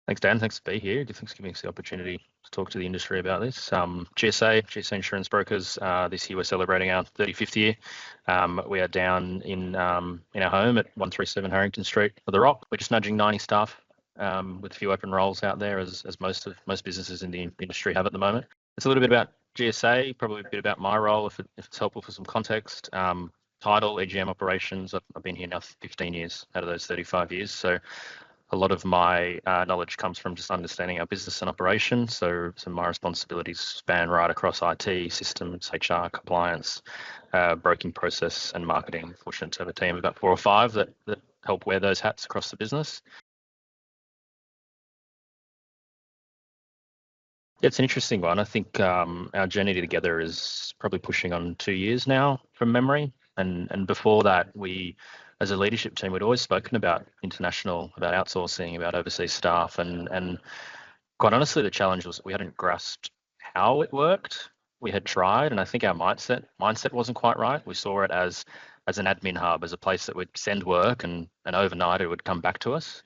Thanks, Dan. Thanks for being here. Thanks for giving us the opportunity to talk to the industry about this. GSA Insurance Brokers, this year we're celebrating our 35th year. We are down in our home at 137 Harrington Street for the Rock. We're just nudging 90 staff with a few open roles out there, as most businesses in the industry have at the moment. It's a little bit about GSA, probably a bit about my role, if it's helpful for some context. Title, EGM operations. I've been here now 15 years out of those 35 years. So a lot of my knowledge comes from just understanding our business and operations. So some of my responsibilities span right across IT, systems, HR, compliance, broking process, and marketing. Fortunate to have a team of about 4 or 5 that help wear those hats across the business. It's an interesting one. I think our journey together is probably pushing on 2 years now from memory. And before that, we, as a leadership team, we'd always spoken about international, about outsourcing, about overseas staff. And quite honestly, the challenge was we hadn't grasped how it worked. We had tried, and I think our mindset wasn't quite right. We saw it as an admin hub, as a place that would send work and overnight it would come back to us.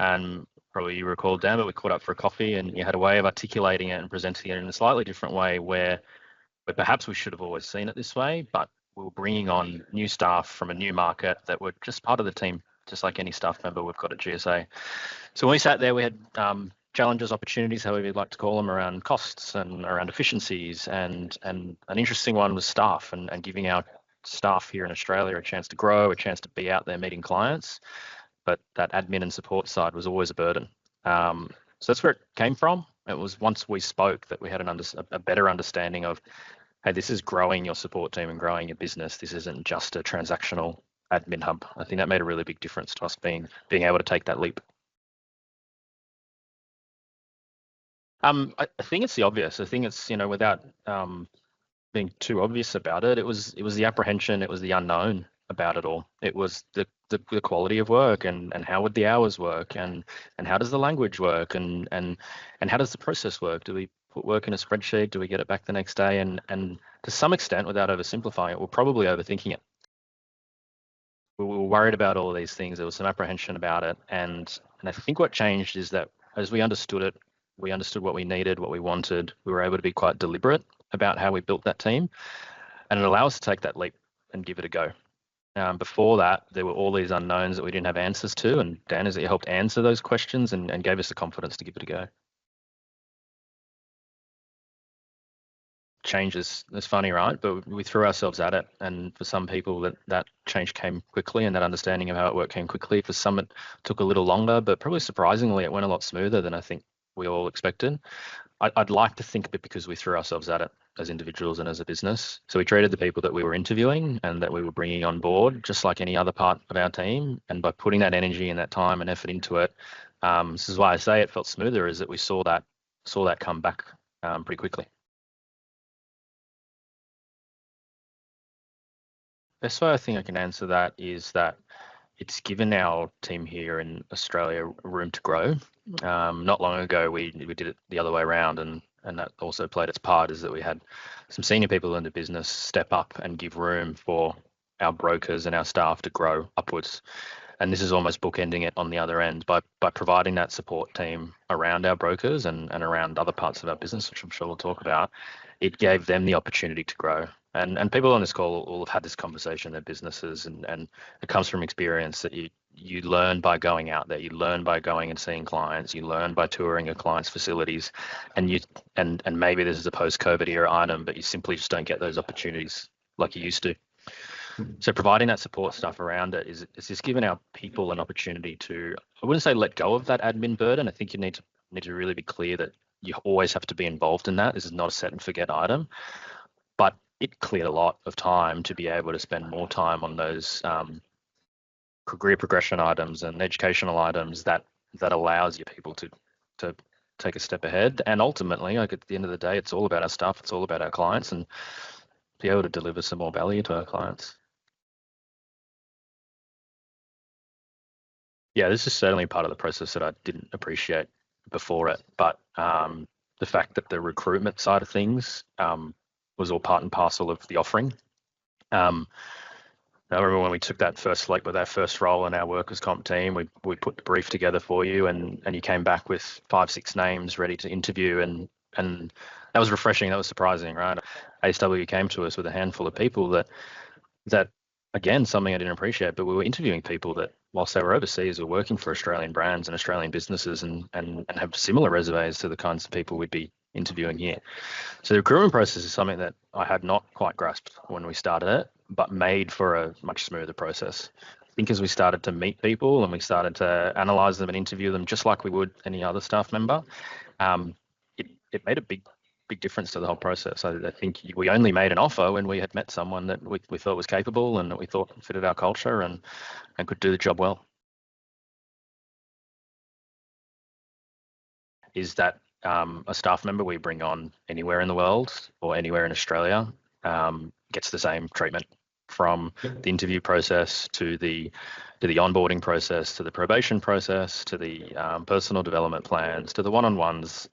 And probably you recall, Dan, but we caught up for a coffee and you had a way of articulating it and presenting it in a slightly different way where perhaps we should have always seen it this way, but we were bringing on new staff from a new market that were just part of the team, just like any staff member we've got at GSA. So when we sat there, we had challenges, opportunities, however you'd like to call them, around costs and around efficiencies. And an interesting one was staff and giving our staff here in Australia a chance to grow, a chance to be out there meeting clients. But that admin and support side was always a burden. So that's where it came from. It was once we spoke that we had a better understanding of, hey, this is growing your support team and growing your business. This isn't just a transactional admin hub. I think that made a really big difference to us being able to take that leap. I think it's the obvious. I think it's, without being too obvious about it, it was the apprehension, it was the unknown about it all. It was the quality of work and how would the hours work and how does the language work and how does the process work? Do we put work in a spreadsheet? Do we get it back the next day? And to some extent, without oversimplifying it, we're probably overthinking it. We were worried about all of these things. There was some apprehension about it. And I think what changed is that as we understood it, we understood what we needed, what we wanted. We were able to be quite deliberate about how we built that team. And it allowed us to take that leap and give it a go. Before that, there were all these unknowns that we didn't have answers to. And Dan has helped answer those questions and gave us the confidence to give it a go. Changes. It's funny, right? But we threw ourselves at it, and for some people that change came quickly, and that understanding of how it worked came quickly. For some, it took a little longer, but probably surprisingly, it went a lot smoother than I think we all expected. I'd like to think that because we threw ourselves at it as individuals and as a business. So we treated the people that we were interviewing and that we were bringing on board just like any other part of our team, and by putting that energy and that time and effort into it, this is why I say it felt smoother, is that we saw that come back pretty quickly. Best way I think I can answer that is that it's given our team here in Australia room to grow. Not long ago, we did it the other way around, and that also played its part, is that we had some senior people in the business step up and give room for our brokers and our staff to grow upwards. And this is almost bookending it on the other end by providing that support team around our brokers and around other parts of our business, which I'm sure we'll talk about. It gave them the opportunity to grow. And people on this call will have had this conversation in their businesses, and it comes from experience that you learn by going out there, you learn by going and seeing clients, you learn by touring your clients' facilities, and maybe this is a post-COVID era item, but you simply just don't get those opportunities like you used to. So providing that support stuff around it is just giving our people an opportunity to, I wouldn't say let go of that admin burden. I think you need to really be clear that you always have to be involved in that. This is not a set and forget item, but it cleared a lot of time to be able to spend more time on those career progression items and educational items that allows your people to take a step ahead. And ultimately, like at the end of the day, it's all about our staff, it's all about our clients, and be able to deliver some more value to our clients. Yeah, this is certainly part of the process that I didn't appreciate before it, but the fact that the recruitment side of things was all part and parcel of the offering. I remember when we took that first, like with our first role in our workers' comp team, we put the brief together for you, and you came back with 5, 6 names ready to interview, and that was refreshing. That was surprising, right? ASW came to us with a handful of people that again, something I didn't appreciate, but we were interviewing people that, whilst they were overseas, were working for Australian brands and Australian businesses, and have similar resumes to the kinds of people we'd be interviewing here. So the recruitment process is something that I had not quite grasped when we started it, but made for a much smoother process. I think as we started to meet people and we started to analyze them and interview them just like we would any other staff member, um, it made a big difference to the whole process. I think we only made an offer when we had met someone that we thought was capable and that we thought fitted our culture and could do the job well. Is that a staff member we bring on anywhere in the world or anywhere in Australia gets the same treatment, from the interview process to the onboarding process to the probation process to the personal development plans to the one-on-ones,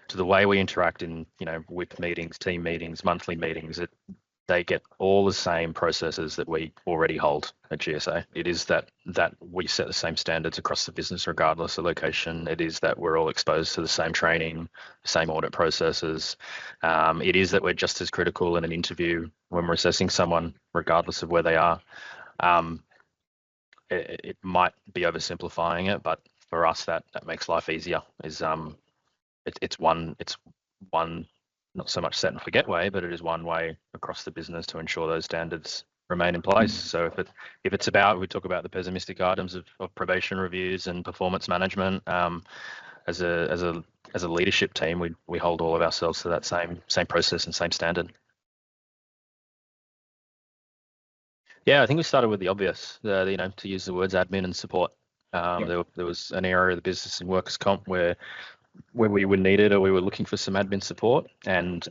to the way we interact in WIP meetings, team meetings, monthly meetings. They get all the same processes that we already hold at GSA. It is that we set the same standards across the business regardless of location. It is that we're all exposed to the same training, the same audit processes. It is that we're just as critical in an interview when we're assessing someone regardless of where they are. It might be oversimplifying it, but for us that makes life easier. It's one not so much set and forget way, but it is one way across the business to ensure those standards remain in place. So if it's about, we talk about the pessimistic items of probation reviews and performance management, as a leadership team, we hold all of ourselves to that same process and same standard. Yeah, I think we started with the obvious, to use the words admin and support. There was an area of the business in workers' comp where we were needed or we were looking for some admin support, and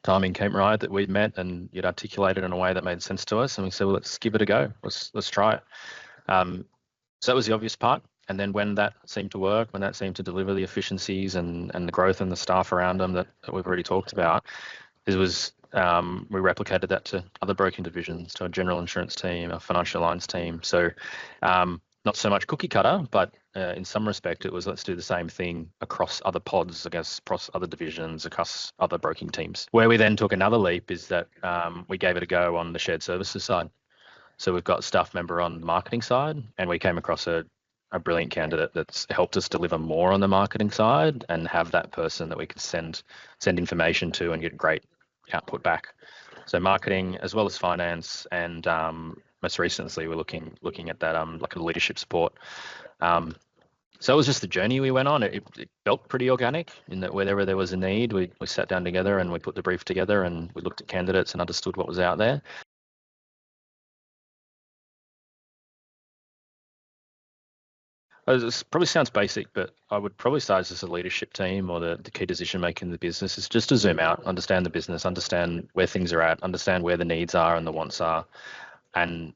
timing came right that we'd met and you'd articulated in a way that made sense to us, and we said, well, let's give it a go. Let's try it. So that was the obvious part. And then when that seemed to work, when that seemed to deliver the efficiencies and the growth and the staff around them that we've already talked about, we replicated that to other broking divisions, to our general insurance team, our financial lines team. So not so much cookie cutter, but in some respect, it was let's do the same thing across other pods, I guess, across other divisions, across other broking teams. Where we then took another leap is that we gave it a go on the shared services side. So we've got a staff member on the marketing side, and we came across a brilliant candidate that's helped us deliver more on the marketing side and have that person that we could send information to and get great output back. So marketing as well as finance, and most recently we're looking at that like a leadership support. So it was just the journey we went on. It felt pretty organic in that wherever there was a need, we sat down together and we put the brief together and we looked at candidates and understood what was out there. It probably sounds basic, but I would probably say as a leadership team or the key decision maker in the business is just to zoom out, understand the business, understand where things are at, understand where the needs are and the wants are, and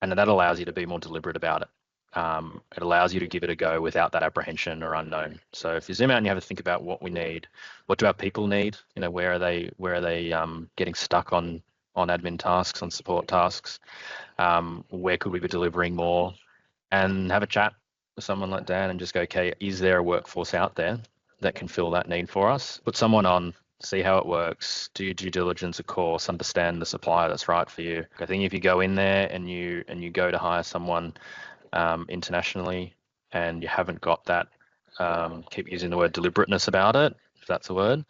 that allows you to be more deliberate about it. It allows you to give it a go without that apprehension or unknown. So if you zoom out and you have to think about what we need, what do our people need? Where are they getting stuck on admin tasks, on support tasks? Where could we be delivering more? And have a chat with someone like Dan and just go, okay, is there a workforce out there that can fill that need for us? Put someone on, see how it works, do your due diligence, of course, understand the supplier that's right for you. I think if you go in there and you go to hire someone internationally and you haven't got that, keep using the word deliberateness about it, if that's a word,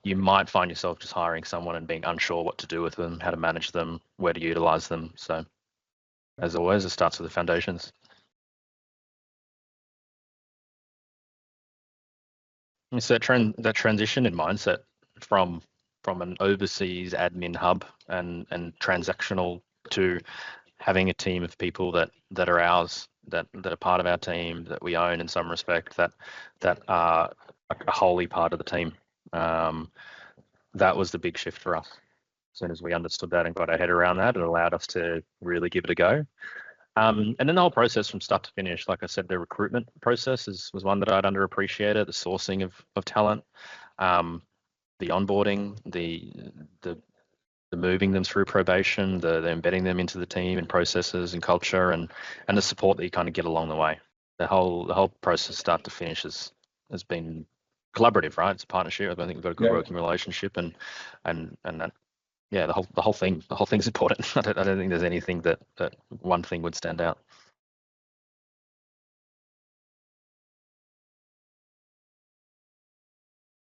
you might find yourself just hiring someone and being unsure what to do with them, how to manage them, where to utilize them. So as always, it starts with the foundations. It's that transition in mindset from an overseas admin hub and transactional to having a team of people that are ours, that are part of our team, that we own in some respect, that are a wholly part of the team. That was the big shift for us. As soon as we understood that and got our head around that, it allowed us to really give it a go. And then the whole process from start to finish, like I said, the recruitment process was one that I'd underappreciated, the sourcing of talent, the onboarding, the the moving them through probation, the embedding them into the team and processes and culture, and the support that you kind of get along the way. The whole process, start to finish, has been collaborative, right? It's a partnership. I think we've got a good Yeah. working relationship, and that, yeah, the whole thing's important. I don't think there's anything that one thing would stand out.